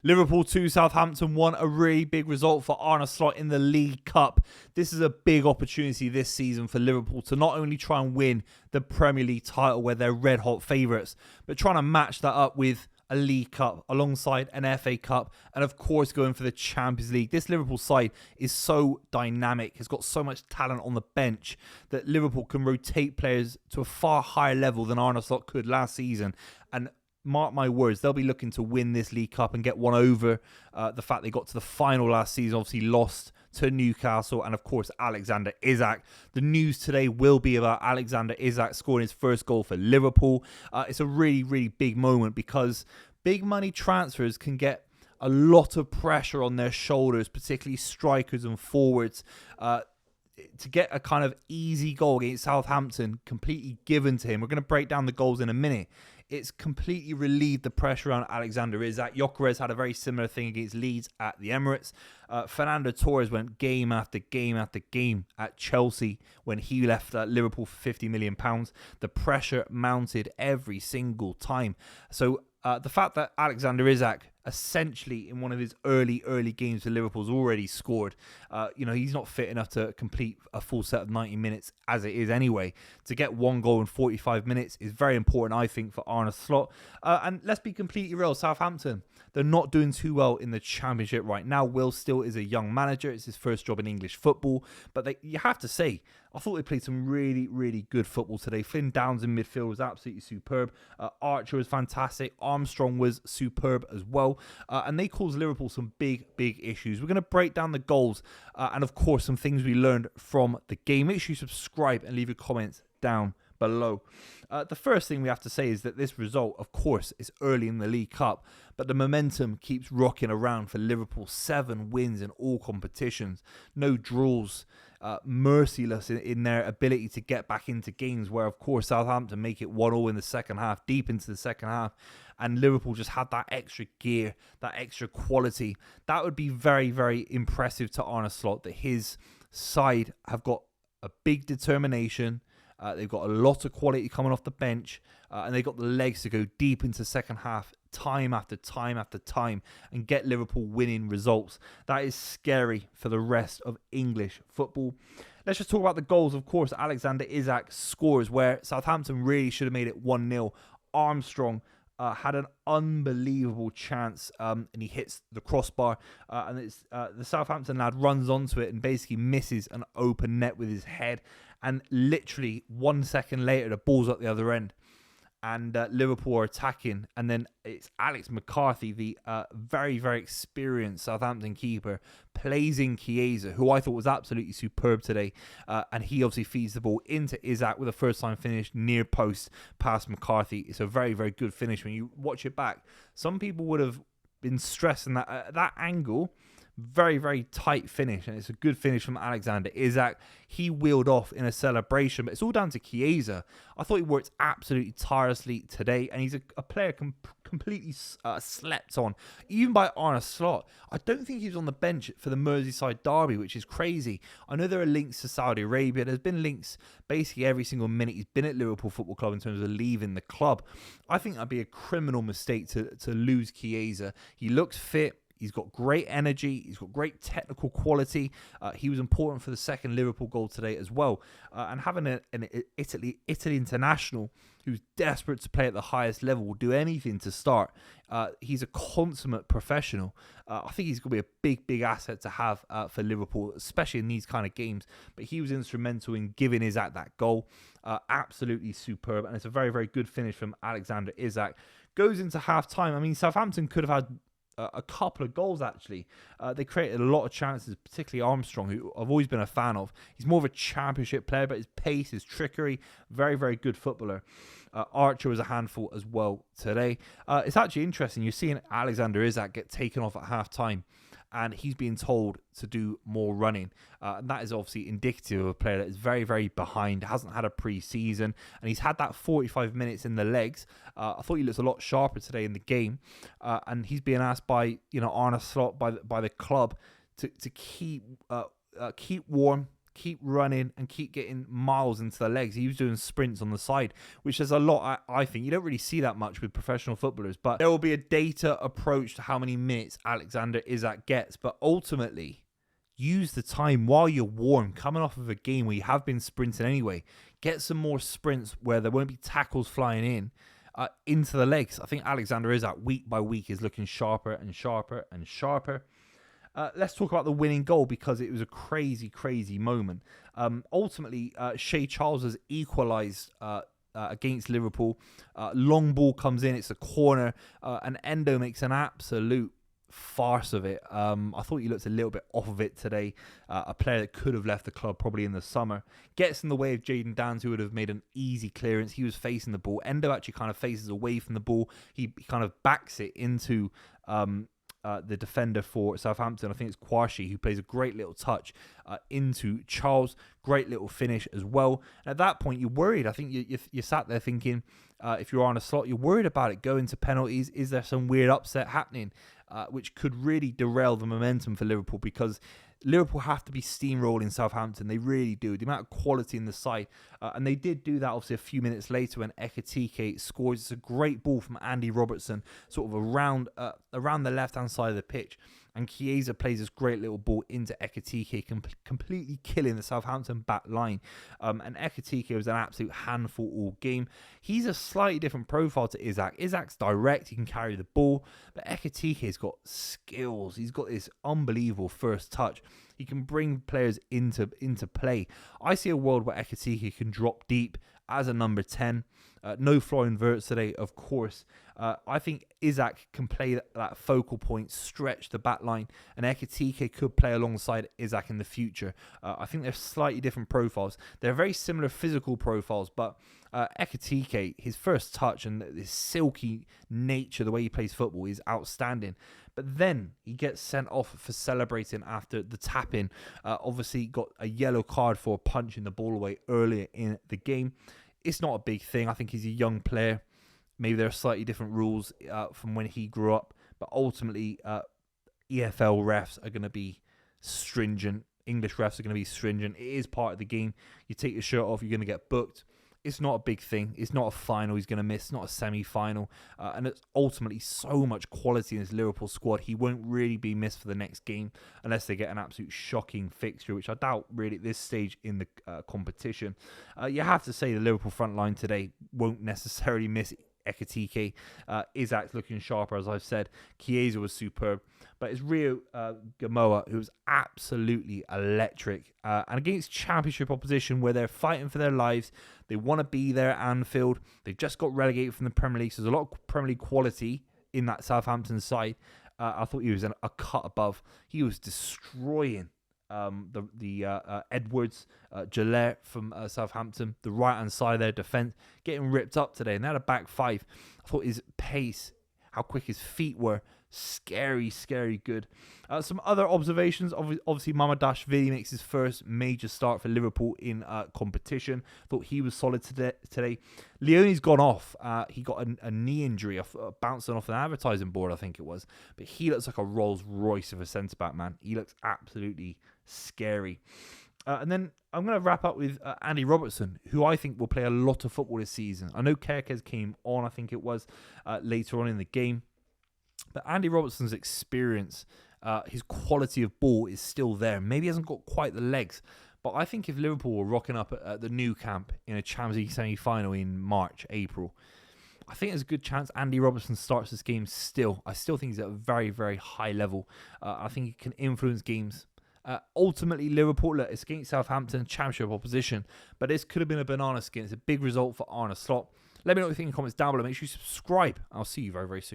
Liverpool 2, Southampton 1, a really big result for Arne Slot in the League Cup. This is a big opportunity this season for Liverpool to not only try and win the Premier League title where they're red hot favourites, but trying to match that up with a League Cup alongside an FA Cup and of course going for the Champions League. This Liverpool side is so dynamic, has got so much talent on the bench that Liverpool can rotate players to a far higher level than Arne Slot could last season, and mark my words, they'll be looking to win this League Cup and get one over the fact they got to the final last season, obviously lost to Newcastle, and of course Alexander Isak. The news today will be about Alexander Isak scoring his first goal for Liverpool. It's a really, really big moment because big money transfers can get a lot of pressure on their shoulders, particularly strikers and forwards. To get a kind of easy goal against Southampton completely given to him. We're going to break down the goals in a minute. It's completely relieved the pressure on Alexander Isak. Gyökeres had a very similar thing against Leeds at the Emirates. Fernando Torres went game after game after game at Chelsea when he left Liverpool for £50 million. The pressure mounted every single time. So the fact that Alexander Isak essentially in one of his early games for Liverpool's already scored. He's not fit enough to complete a full set of 90 minutes as it is anyway. To get one goal in 45 minutes is very important, I think, for Arne Slot. And let's be completely real, Southampton, they're not doing too well in the Championship right now. Will Still is a young manager. It's his first job in English football. But you have to say, I thought they played some really, really good football today. Finn Downs in midfield was absolutely superb. Archer was fantastic. Armstrong was superb as well. And they caused Liverpool some big issues. We're going to break down the goals and, of course, some things we learned from the game. Make sure you subscribe and leave your comments down below. The first thing we have to say is that this result, of course, is early in the League Cup, but the momentum keeps rocking around for Liverpool. 7 wins in all competitions, no draws, merciless in their ability to get back into games where, of course, Southampton make it 1-1 in the second half, deep into the second half, and Liverpool just had that extra gear, that extra quality. That would be very, very impressive to Arne Slot, that his side have got a big determination. They've got a lot of quality coming off the bench, and they've got the legs to go deep into the second half time after time after time and get Liverpool winning results. That is scary for the rest of English football. Let's just talk about the goals. Of course, Alexander Isak scores where Southampton really should have made it 1-0. Armstrong had an unbelievable chance and he hits the crossbar and it's the Southampton lad runs onto it and basically misses an open net with his head, and literally 1 second later the ball's at the other end and Liverpool are attacking, and then it's Alex McCarthy, the very, very experienced Southampton keeper, plays in Chiesa, who I thought was absolutely superb today, and he obviously feeds the ball into Isak with a first time finish near post past McCarthy. It's a very, very good finish. When you watch it back, some people would have been stressing that angle. Very, very tight finish, and it's a good finish from Alexander Isak. He wheeled off in a celebration, but it's all down to Chiesa. I thought he worked absolutely tirelessly today, and he's a player completely slept on, even by Arne Slot. I don't think he was on the bench for the Merseyside derby, which is crazy. I know there are links to Saudi Arabia. There's been links basically every single minute he's been at Liverpool Football Club in terms of leaving the club. I think that'd be a criminal mistake to lose Chiesa. He looks fit. He's got great energy. He's got great technical quality. He was important for the second Liverpool goal today as well. And having an Italy international who's desperate to play at the highest level, will do anything to start. He's a consummate professional. I think he's going to be a big asset to have for Liverpool, especially in these kind of games. But he was instrumental in giving Isak that goal. Absolutely superb. And it's a very, very good finish from Alexander Isak. Goes into half-time. I mean, Southampton could have had a couple of goals, actually. They created a lot of chances, particularly Armstrong, who I've always been a fan of. He's more of a Championship player, but his pace, his trickery, very, very good footballer. Archer was a handful as well today. It's actually interesting. You're seeing Alexander Isak get taken off at half-time, and he's being told to do more running. And that is obviously indicative of a player that is very, very behind, hasn't had a pre-season, and he's had that 45 minutes in the legs. I thought he looked a lot sharper today in the game, and he's being asked by Arne Slot, by the club, to keep warm, keep running and keep getting miles into the legs. He was doing sprints on the side, which is a lot, I think. You don't really see that much with professional footballers, but there will be a data approach to how many minutes Alexander Isak gets. But ultimately, use the time while you're warm, coming off of a game where you have been sprinting anyway. Get some more sprints where there won't be tackles flying in. Into the legs. I think Alexander Isak week by week is looking sharper and sharper and sharper. Let's talk about the winning goal because it was a crazy, crazy moment. Ultimately, Shea Charles has equalised against Liverpool. Long ball comes in, it's a corner, and Endo makes an absolute farce of it. I thought he looked a little bit off of it today. A player that could have left the club probably in the summer. Gets in the way of Jayden Downs, who would have made an easy clearance. He was facing the ball. Endo actually kind of faces away from the ball. He kind of backs it into the defender for Southampton. I think it's Kwashi, who plays a great little touch into Charles. Great little finish as well. And at that point, you're worried. I think you sat there thinking, if you're on a slot, you're worried about it going to penalties. Is there some weird upset happening? Which could really derail the momentum for Liverpool, because Liverpool have to be steamrolling Southampton. They really do. The amount of quality in the side. And they did do that, obviously, a few minutes later when Ekitike scores. It's a great ball from Andy Robertson, sort of around the left-hand side of the pitch. And Chiesa plays this great little ball into Ekitike, completely killing the Southampton back line. And Ekitike was an absolute handful all game. He's a slightly different profile to Isak. Isak's direct, he can carry the ball. But Ekitike's got skills. He's got this unbelievable first touch. He can bring players into play. I see a world where Ekitike can drop deep as a number 10. No Florian Wirtz today, of course. I think Isak can play that focal point, stretch the back line, and Ekitike could play alongside Isak in the future. I think they're slightly different profiles. They're very similar physical profiles, but Ekitike, his first touch and this silky nature, the way he plays football, is outstanding. But then he gets sent off for celebrating after the tap-in. Obviously got a yellow card for punching the ball away earlier in the game. It's not a big thing. I think he's a young player. Maybe there are slightly different rules from when he grew up. But ultimately, EFL refs are going to be stringent. English refs are going to be stringent. It is part of the game. You take your shirt off, you're going to get booked. It's not a big thing. It's not a final he's going to miss. It's not a semi-final. And it's ultimately so much quality in this Liverpool squad. He won't really be missed for the next game unless they get an absolute shocking fixture, which I doubt really at this stage in the competition. You have to say the Liverpool front line today won't necessarily miss Ekitike. Isak's looking sharper, as I've said. Chiesa was superb. But it's Rio Gamoa, who's absolutely electric. And against championship opposition where they're fighting for their lives, they want to be there at Anfield. They've just got relegated from the Premier League, so there's a lot of Premier League quality in that Southampton side. I thought he was a cut above. He was destroying the Edwards, Gillette from Southampton, the right-hand side of their defence, getting ripped up today. And they had a back five. I thought his pace, how quick his feet were, scary good. Some other observations. Obviously, Mamardashvili makes his first major start for Liverpool in competition. Thought he was solid today. Leone's gone off. He got a knee injury bouncing off an advertising board, I think it was. But he looks like a Rolls Royce of a centre-back, man. He looks absolutely scary. And then I'm going to wrap up with Andy Robertson, who I think will play a lot of football this season. I know Kerkez came on, I think it was, later on in the game. But Andy Robertson's experience, his quality of ball is still there. Maybe he hasn't got quite the legs. But I think if Liverpool were rocking up at the new camp in a Champions League semi-final in March, April, I think there's a good chance Andy Robertson starts this game still. I still think he's at a very, very high level. I think he can influence games. Ultimately, Liverpool, look, it's against Southampton, championship opposition. But this could have been a banana skin. It's a big result for Arne Slot. Let me know what you think in the comments down below. Make sure you subscribe. I'll see you very, very soon.